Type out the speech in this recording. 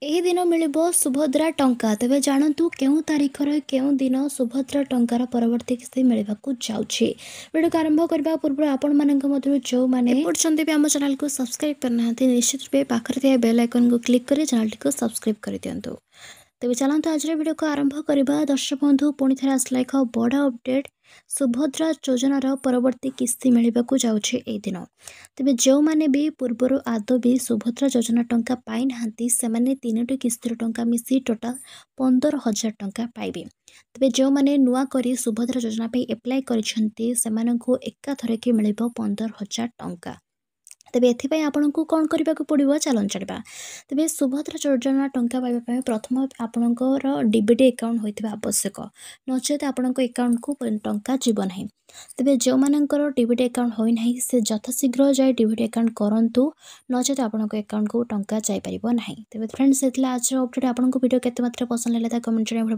ଏହି ଦିନ ମିଳିବ ସୁଭଦ୍ରା ଟଙ୍କା। ତେବେ ଜାଣନ୍ତୁ କେଉଁ ତାରିଖରେ କେଉଁ ଦିନ ସୁଭଦ୍ରା ଟଙ୍କାର ପରବର୍ତ୍ତୀ କିସ୍ତି ମିଳିବାକୁ ଯାଉଛି। ଭିଡ଼ିଓକୁ ଆରମ୍ଭ କରିବା ପୂର୍ବରୁ ଆପଣମାନଙ୍କ ମଧ୍ୟରୁ ଯେଉଁମାନେ ଏପର୍ଯ୍ୟନ୍ତ ବି ଆମ ଚ୍ୟାନେଲକୁ ସବସ୍କ୍ରାଇବ୍ କରିନାହାନ୍ତି ନିଶ୍ଚିତ ରୂପେ ପାଖରେ ଥିବା ବେଲ୍ ଆଇକନ୍କୁ କ୍ଲିକ୍ କରି ଚ୍ୟାନେଲଟିକୁ ସବସ୍କ୍ରାଇବ୍ କରିଦିଅନ୍ତୁ। ତେବେ ଚାଲନ୍ତୁ ଆଜିର ଭିଡ଼ିଓକୁ ଆରମ୍ଭ କରିବା। ଦର୍ଶକ ବନ୍ଧୁ ପୁଣି ଥରେ ଆସିଲା ଏକ ବଡ଼ ଅପଡେଟ୍। ସୁଭଦ୍ରା ଯୋଜନାର ପରବର୍ତ୍ତୀ କିସ୍ତି ମିଳିବାକୁ ଯାଉଛି ଏହି ଦିନ। ତେବେ ଯେଉଁମାନେ ବି ପୂର୍ବରୁ ଆଦୌ ବି ସୁଭଦ୍ରା ଯୋଜନା ଟଙ୍କା ପାଇନାହାନ୍ତି ସେମାନେ 3ଟି କିସ୍ତିର ଟଙ୍କା ମିଶି ଟୋଟାଲ 15,000 ଟଙ୍କା ପାଇବେ। ତେବେ ଯେଉଁମାନେ ନୂଆ କରି ସୁଭଦ୍ରା ଯୋଜନା ପାଇଁ ଆପ୍ଲାଏ କରିଛନ୍ତି ସେମାନଙ୍କୁ ଏକାଥରକେ ମିଳିବ 15,000 ଟଙ୍କା। ତେବେ ଏଥିପାଇଁ ଆପଣଙ୍କୁ କ'ଣ କରିବାକୁ ପଡ଼ିବ ଚାଲନ୍ତୁ ଜାଣିବା। ତେବେ ସୁଭଦ୍ରା ଯୋଜନା ଟଙ୍କା ପାଇବା ପାଇଁ ପ୍ରଥମ ଆପଣଙ୍କର ଡିବିଟି ଆକାଉଣ୍ଟ ହୋଇଥିବା ଆବଶ୍ୟକ, ନଚେତ ଆପଣଙ୍କ ଆକାଉଣ୍ଟକୁ ଟଙ୍କା ଯିବ ନାହିଁ। ତେବେ ଯେଉଁମାନଙ୍କର ଡିବିଟି ଆକାଉଣ୍ଟ ହୋଇନାହିଁ ସେ ଯଥାଶୀଘ୍ର ଯାଇ ଡିବିଟି ଆକାଉଣ୍ଟ କରନ୍ତୁ, ନଚେତ ଆପଣଙ୍କ ଆକାଉଣ୍ଟକୁ ଟଙ୍କା ଯାଇପାରିବ ନାହିଁ। ତେବେ ଫ୍ରେଣ୍ଡସ୍, ଥିଲା ଆଜିର ଅପଡେଟ୍। ଆପଣଙ୍କୁ ଭିଡ଼ିଓ କେତେ ମାତ୍ରାରେ ପସନ୍ଦ ଲାଗିଲା ତା କମେଣ୍ଟ ଜଣାଇବା।